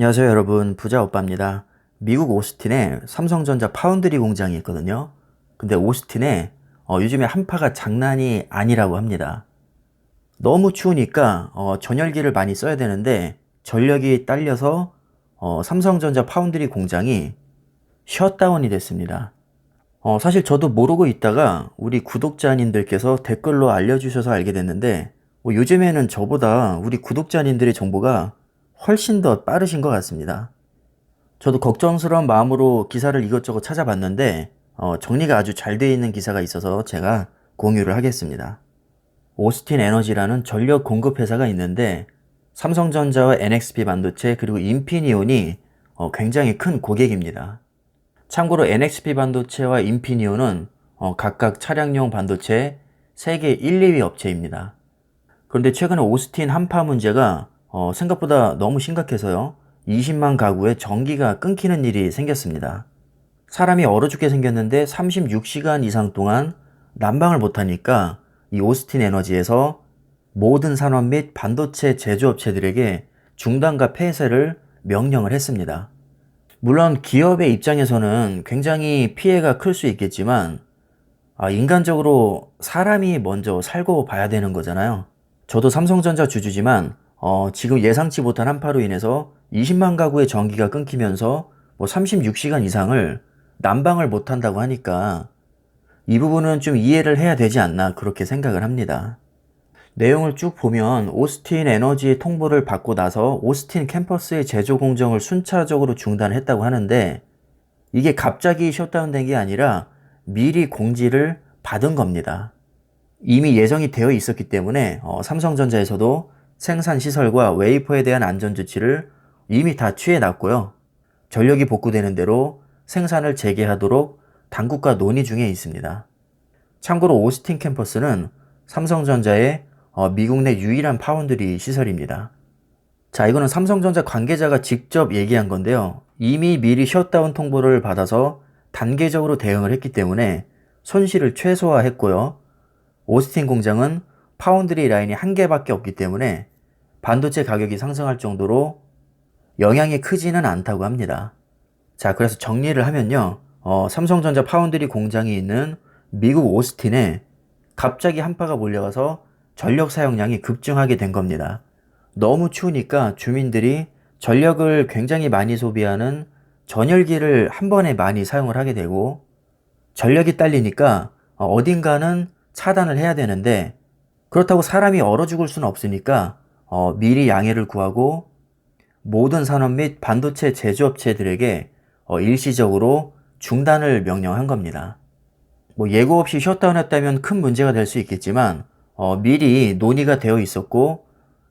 안녕하세요 여러분, 부자오빠입니다. 미국 오스틴에 삼성전자 파운드리 공장이 있거든요. 근데 오스틴에 요즘에 한파가 장난이 아니라고 합니다. 너무 추우니까 전열기를 많이 써야 되는데 전력이 딸려서 삼성전자 파운드리 공장이 셧다운이 됐습니다. 사실 저도 모르고 있다가 우리 구독자님들께서 댓글로 알려주셔서 알게 됐는데 요즘에는 저보다 우리 구독자님들의 정보가 훨씬 더 빠르신 것 같습니다. 저도 걱정스러운 마음으로 기사를 이것저것 찾아봤는데 정리가 아주 잘 되어 있는 기사가 있어서 제가 공유를 하겠습니다. 오스틴 에너지라는 전력 공급 회사가 있는데 삼성전자와 NXP 반도체 그리고 인피니온이 굉장히 큰 고객입니다. 참고로 NXP 반도체와 인피니온은 각각 차량용 반도체 세계 1, 2위 업체입니다. 그런데 최근에 오스틴 한파 문제가 생각보다 너무 심각해서요. 20만 가구에 전기가 끊기는 일이 생겼습니다. 사람이 얼어 죽게 생겼는데 36시간 이상 동안 난방을 못하니까 이 오스틴 에너지에서 모든 산업 및 반도체 제조업체들에게 중단과 폐쇄를 명령을 했습니다. 물론 기업의 입장에서는 굉장히 피해가 클 수 있겠지만 인간적으로 사람이 먼저 살고 봐야 되는 거잖아요. 저도 삼성전자 주주지만 지금 예상치 못한 한파로 인해서 20만 가구의 전기가 끊기면서 36시간 이상을 난방을 못 한다고 하니까 이 부분은 좀 이해를 해야 되지 않나 그렇게 생각을 합니다. 내용을 쭉 보면 오스틴 에너지 통보를 받고 나서 오스틴 캠퍼스의 제조 공정을 순차적으로 중단했다고 하는데 이게 갑자기 셧다운된 게 아니라 미리 공지를 받은 겁니다. 이미 예정이 되어 있었기 때문에 삼성전자에서도 생산 시설과 웨이퍼에 대한 안전 조치를 이미 다 취해 놨고요. 전력이 복구되는 대로 생산을 재개하도록 당국과 논의 중에 있습니다. 참고로 오스틴 캠퍼스는 삼성전자의 미국 내 유일한 파운드리 시설입니다. 자, 이거는 삼성전자 관계자가 직접 얘기한 건데요. 이미 미리 셧다운 통보를 받아서 단계적으로 대응을 했기 때문에 손실을 최소화했고요. 오스틴 공장은 파운드리 라인이 한 개밖에 없기 때문에 반도체 가격이 상승할 정도로 영향이 크지는 않다고 합니다. 자, 그래서 정리를 하면요. 삼성전자 파운드리 공장이 있는 미국 오스틴에 갑자기 한파가 몰려와서 전력 사용량이 급증하게 된 겁니다. 너무 추우니까 주민들이 전력을 굉장히 많이 소비하는 전열기를 한 번에 많이 사용을 하게 되고 전력이 딸리니까 어딘가는 차단을 해야 되는데 그렇다고 사람이 얼어 죽을 수는 없으니까 미리 양해를 구하고 모든 산업 및 반도체 제조업체들에게 일시적으로 중단을 명령한 겁니다. 예고 없이 셧다운했다면 큰 문제가 될 수 있겠지만 미리 논의가 되어 있었고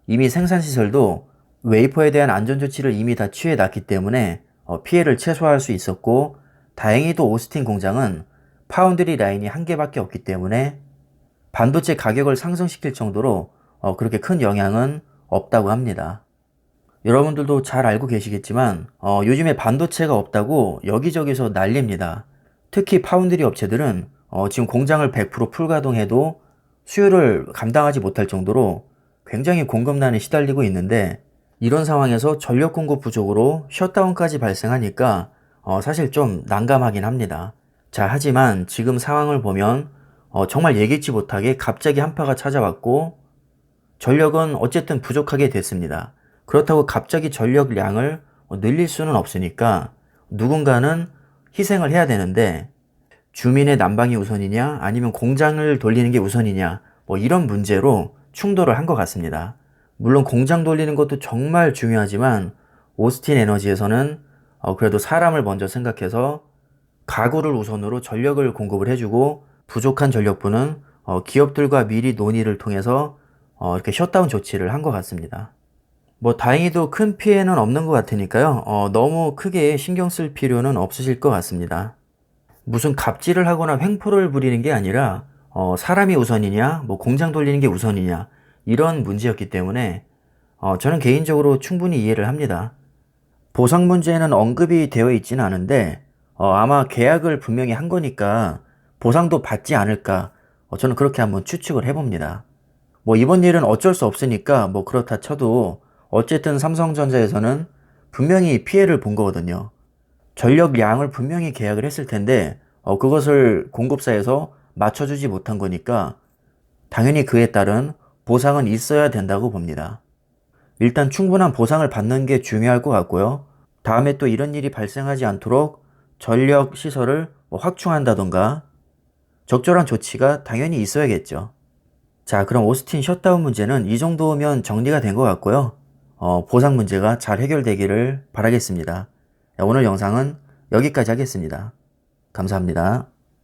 이미 생산시설도 웨이퍼에 대한 안전조치를 이미 다 취해 놨기 때문에 피해를 최소화할 수 있었고 다행히도 오스틴 공장은 파운드리 라인이 한 개밖에 없기 때문에 반도체 가격을 상승시킬 정도로 그렇게 큰 영향은 없다고 합니다. 여러분들도 잘 알고 계시겠지만 요즘에 반도체가 없다고 여기저기서 난립니다. 특히 파운드리 업체들은 지금 공장을 100% 풀가동해도 수요를 감당하지 못할 정도로 굉장히 공급난에 시달리고 있는데 이런 상황에서 전력 공급 부족으로 셧다운까지 발생하니까 사실 좀 난감하긴 합니다. 자, 하지만 지금 상황을 보면 정말 예기치 못하게 갑자기 한파가 찾아왔고 전력은 어쨌든 부족하게 됐습니다. 그렇다고 갑자기 전력량을 늘릴 수는 없으니까 누군가는 희생을 해야 되는데 주민의 난방이 우선이냐 아니면 공장을 돌리는 게 우선이냐 이런 문제로 충돌을 한 것 같습니다. 물론 공장 돌리는 것도 정말 중요하지만 오스틴 에너지에서는 그래도 사람을 먼저 생각해서 가구를 우선으로 전력을 공급을 해주고 부족한 전력분은 기업들과 미리 논의를 통해서 이렇게 셧다운 조치를 한 것 같습니다. 다행히도 큰 피해는 없는 것 같으니까요. 너무 크게 신경 쓸 필요는 없으실 것 같습니다. 무슨 갑질을 하거나 횡포를 부리는 게 아니라 사람이 우선이냐, 공장 돌리는 게 우선이냐 이런 문제였기 때문에 저는 개인적으로 충분히 이해를 합니다. 보상 문제는 언급이 되어 있지는 않은데 아마 계약을 분명히 한 거니까 보상도 받지 않을까 저는 그렇게 한번 추측을 해봅니다. 이번 일은 어쩔 수 없으니까 그렇다 쳐도 어쨌든 삼성전자에서는 분명히 피해를 본 거거든요. 전력량을 분명히 계약을 했을 텐데 그것을 공급사에서 맞춰주지 못한 거니까 당연히 그에 따른 보상은 있어야 된다고 봅니다. 일단 충분한 보상을 받는 게 중요할 것 같고요. 다음에 또 이런 일이 발생하지 않도록 전력 시설을 확충한다던가 적절한 조치가 당연히 있어야겠죠. 자, 그럼 오스틴 셧다운 문제는 이 정도면 정리가 된 것 같고요. 보상 문제가 잘 해결되기를 바라겠습니다. 오늘 영상은 여기까지 하겠습니다. 감사합니다.